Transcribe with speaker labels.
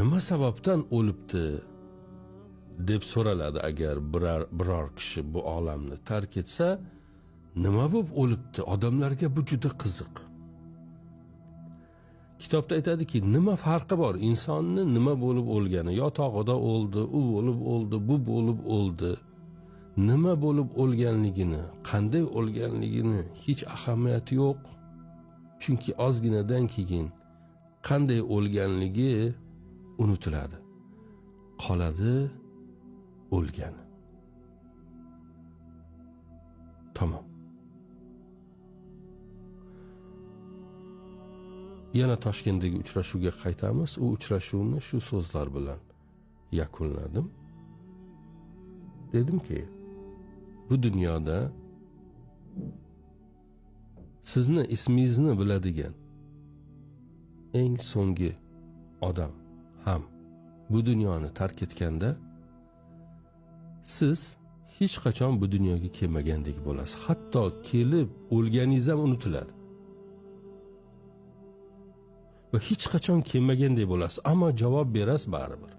Speaker 1: nima sababdan o'libdi deb so'raladi. Agar biror kishi bu olamni tark etsa, nima bo'lib o'libdi? Odamlarga bu juda qiziq. Kitobda aytadiki, nima farqi bor insonni nima bo'lib o'lgani? Yotog'ida o'ldi, u bo'lib o'ldi, bu bo'lib o'ldi. Nima bo'lib o'lganligini, qanday o'lganligini hech ahamiyati yo'q. Chunki ozginadan keyin qanday o'lganligi unutiladi. Qoladi o'lgani. Tamom. Yana Toshkentdagi uchrashuvga qaytamiz. U uchrashuvni shu so'zlar bilan yakunladim. Dedimki, bu dunyoda sizni ismingizni biladigan eng so'nggi odam ham bu dunyoni tark etganda, siz hech qachon bu dunyoga kelmagandek bo'lasiz. Hatto kelib o'lganingiz ham unutiladi. Va hech qachon kelmagandek bo'lasiz, ammo javob berasiz baribir.